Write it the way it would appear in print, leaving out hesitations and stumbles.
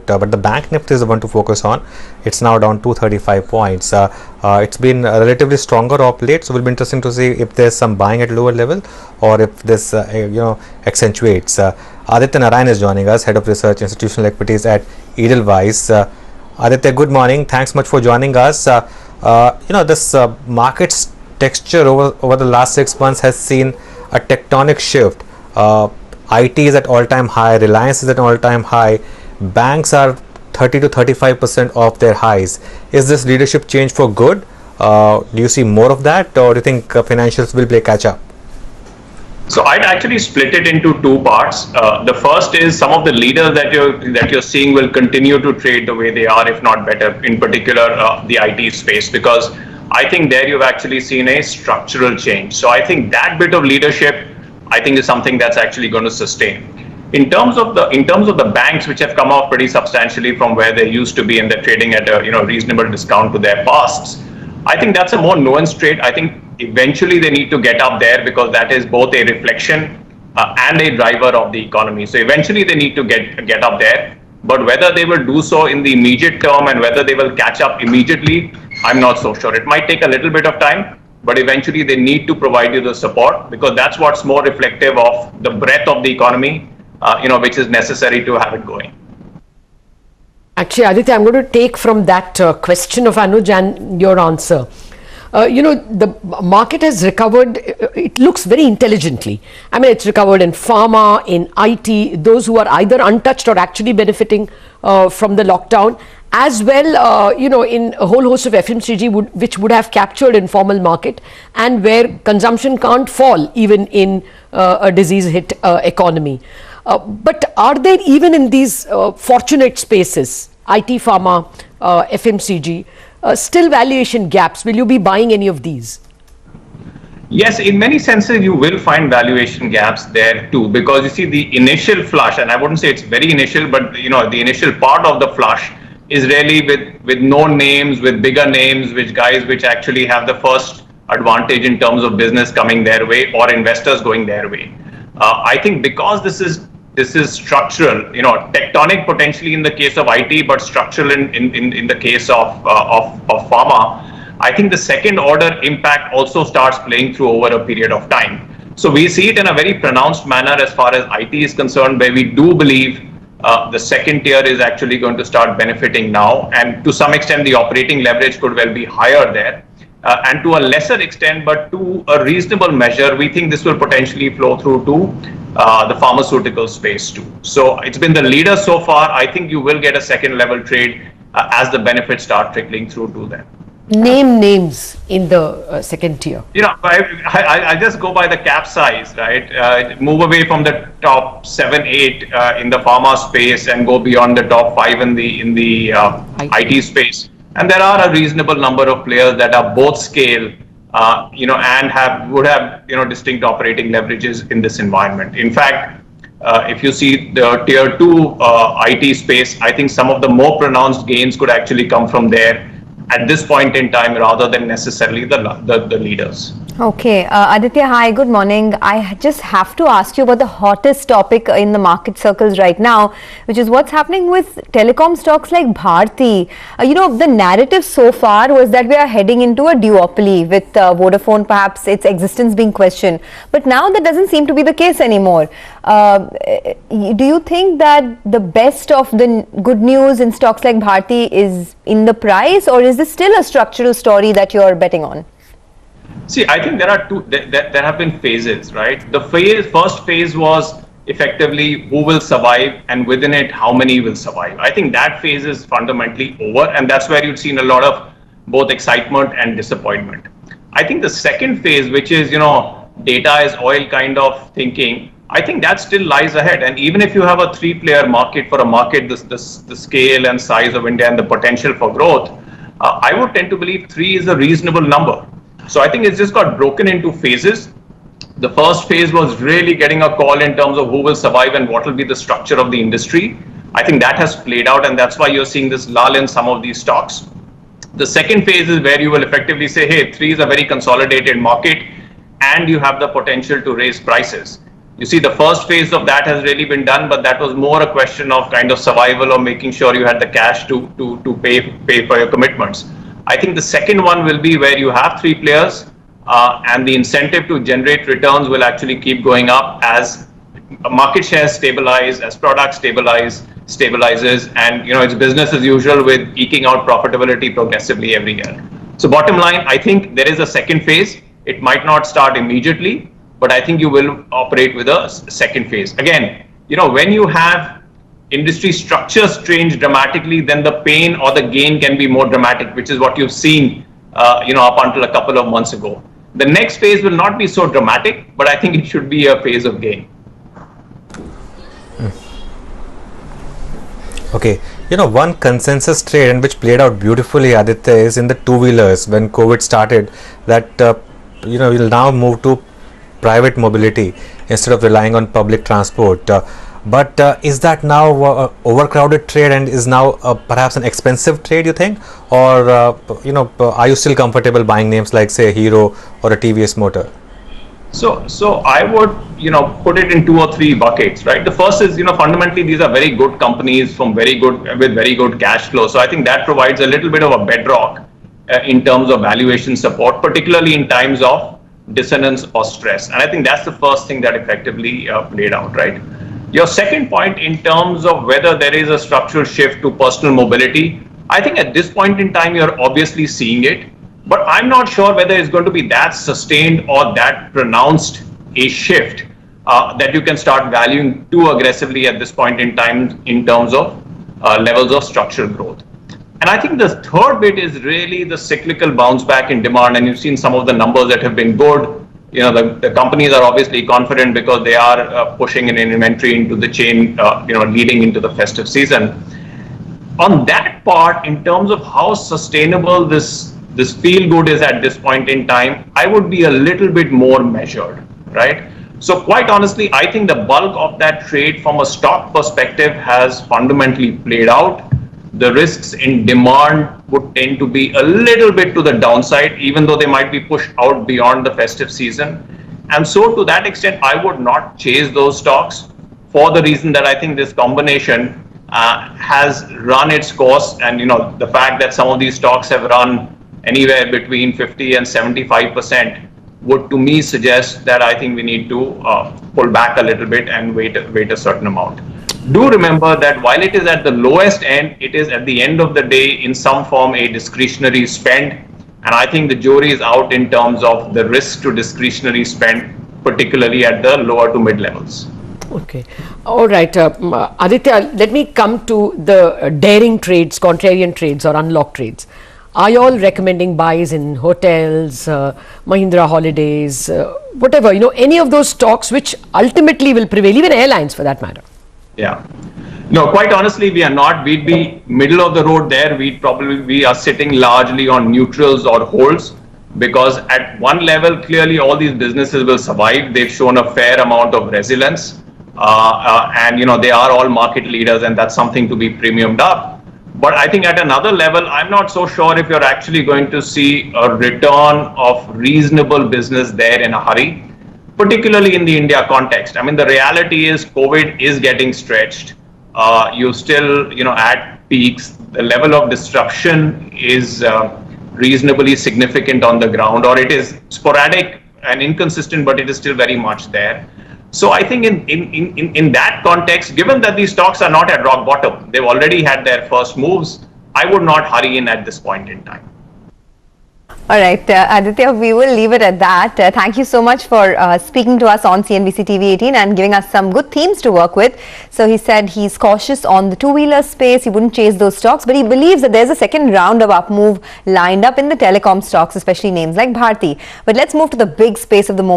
but the bank Nifty is the one to focus on. It's now down 235 points. It's been relatively stronger of late, so it will be interesting to see if there's some buying at lower level or if this accentuates. Aditya Narayan is joining us, Head of Research Institutional Equities at Edelweiss. Aditya, good morning. Thanks much for joining us. This market's texture over the last 6 months has seen a tectonic shift. IT is at all-time high, Reliance is at all-time high, banks are 30 to 35% of their highs. Is this leadership change for good? Do you see more of that, or do you think financials will play catch up? So I'd actually split it into two parts. The first is some of the leaders that you're seeing will continue to trade the way they are, if not better, in particular the IT space, because I think there you've actually seen a structural change. So I think that bit of leadership, I think, is something that's actually going to sustain. In terms of the banks, which have come off pretty substantially from where they used to be, and they're trading at a reasonable discount to their pasts, I think that's a more nuanced trade. I think eventually they need to get up there because that is both a reflection and a driver of the economy. So eventually they need to get up there. But whether they will do so in the immediate term and whether they will catch up immediately, I'm not so sure. It might take a little bit of time, but eventually they need to provide you the support, because that's what's more reflective of the breadth of the economy, which is necessary to have it going. Actually, Aditya, I'm going to take from that question of Anuj and your answer. The market has recovered, it looks very intelligently. I mean, it's recovered in pharma, in IT, those who are either untouched or actually benefiting from the lockdown, as well, in a whole host of FMCG which would have captured informal market, and where consumption can't fall even in a disease-hit economy. But are there, even in these fortunate spaces, IT, pharma, FMCG, still valuation gaps? Will you be buying any of these? Yes, in many senses you will find valuation gaps there too, because you see the initial flush, and I wouldn't say it's very initial, but the initial part of the flush is really with known names, with bigger names, which actually have the first advantage in terms of business coming their way or investors going their way. I think because this is structural, tectonic potentially in the case of IT, but structural in the case of pharma, I think the second order impact also starts playing through over a period of time. So we see it in a very pronounced manner as far as IT is concerned, where we do believe the second tier is actually going to start benefiting now, and to some extent the operating leverage could well be higher there. And to a lesser extent, but to a reasonable measure, we think this will potentially flow through to the pharmaceutical space too. So it's been the leader so far. I think you will get a second level trade as the benefits start trickling through to them. Name names in the second tier. I just go by the cap size, right? Move away from the top 7, 8 in the pharma space and go beyond the top 5 in the IT space. And there are a reasonable number of players that are both scale, and would have distinct operating leverages in this environment. In fact, if you see the tier 2 IT space, I think some of the more pronounced gains could actually come from there at this point in time, rather than necessarily the leaders. Okay, Aditya, hi, good morning. I just have to ask you about the hottest topic in the market circles right now, which is what's happening with telecom stocks like Bharti. The narrative so far was that we are heading into a duopoly with Vodafone, perhaps its existence being questioned. But now that doesn't seem to be the case anymore. Do you think that the best of the good news in stocks like Bharti is in the price, or is this still a structural story that you're betting on? See, I think there are there have been phases, right? The first phase was effectively who will survive, and within it, how many will survive. I think that phase is fundamentally over, and that's where you've seen a lot of both excitement and disappointment. I think the second phase, which is, data is oil kind of thinking, I think that still lies ahead. And even if you have a 3-player market, for a market the scale and size of India and the potential for growth, I would tend to believe 3 is a reasonable number. So I think it's just got broken into phases. The first phase was really getting a call in terms of who will survive and what will be the structure of the industry. I think that has played out, and that's why you're seeing this lull in some of these stocks. The second phase is where you will effectively say, hey, 3 is a very consolidated market and you have the potential to raise prices. You see, the first phase of that has really been done, but that was more a question of kind of survival or making sure you had the cash to pay for your commitments. I think the second one will be where you have three players, and the incentive to generate returns will actually keep going up as market share stabilize, as product stabilizes, and it's business as usual with eking out profitability progressively every year. So bottom line, I think there is a second phase. It might not start immediately, but I think you will operate with a second phase. Again, when you have industry structures change dramatically, then the pain or the gain can be more dramatic, which is what you've seen, up until a couple of months ago. The next phase will not be so dramatic, but I think it should be a phase of gain. Okay, one consensus trade and which played out beautifully, Aditya, is in the two-wheelers when COVID started, that we'll now move to private mobility instead of relying on public transport. But is that now overcrowded trade and is now perhaps an expensive trade, you think? Or, are you still comfortable buying names like, say, a Hero or a TVS Motor? So I would, put it in two or three buckets, right? The first is, fundamentally these are very good companies with very good cash flow. So I think that provides a little bit of a bedrock in terms of valuation support, particularly in times of dissonance or stress. And I think that's the first thing that effectively played out, right? Your second point in terms of whether there is a structural shift to personal mobility, I think at this point in time, you're obviously seeing it. But I'm not sure whether it's going to be that sustained or that pronounced a shift that you can start valuing too aggressively at this point in time in terms of levels of structural growth. And I think the third bit is really the cyclical bounce back in demand. And you've seen some of the numbers that have been good. The companies are obviously confident because they are pushing in inventory into the chain, leading into the festive season. On that part, in terms of how sustainable this feel good is at this point in time, I would be a little bit more measured, right? So quite honestly, I think the bulk of that trade from a stock perspective has fundamentally played out. The risks in demand would tend to be a little bit to the downside, even though they might be pushed out beyond the festive season. And so to that extent, I would not chase those stocks for the reason that I think this combination has run its course. And, the fact that some of these stocks have run anywhere between 50 and 75% would to me suggest that I think we need to pull back a little bit and wait a certain amount. Do remember that while it is at the lowest end, it is at the end of the day in some form a discretionary spend. And I think the jury is out in terms of the risk to discretionary spend, particularly at the lower to mid levels. Okay. All right. Aditya, let me come to the daring trades, contrarian trades or unlocked trades. Are you all recommending buys in hotels, Mahindra Holidays, whatever, any of those stocks which ultimately will prevail, even airlines for that matter? Yeah. No, quite honestly, we are not. We'd be middle of the road there. We are sitting largely on neutrals or holds, because at one level, clearly all these businesses will survive. They've shown a fair amount of resilience, and they are all market leaders, and that's something to be premiumed up. But I think at another level, I'm not so sure if you're actually going to see a return of reasonable business there in a hurry, particularly in the India context. I mean, the reality is COVID is getting stretched. You still, at peaks, the level of disruption is reasonably significant on the ground, or it is sporadic and inconsistent, but it is still very much there. So I think in that context, given that these stocks are not at rock bottom, they've already had their first moves, I would not hurry in at this point in time. All right, Aditya, we will leave it at that. Thank you so much for speaking to us on CNBC TV 18 and giving us some good themes to work with. So he said he's cautious on the two-wheeler space. He wouldn't chase those stocks, but he believes that there's a second round of up move lined up in the telecom stocks, especially names like Bharti. But let's move to the big space of the moment.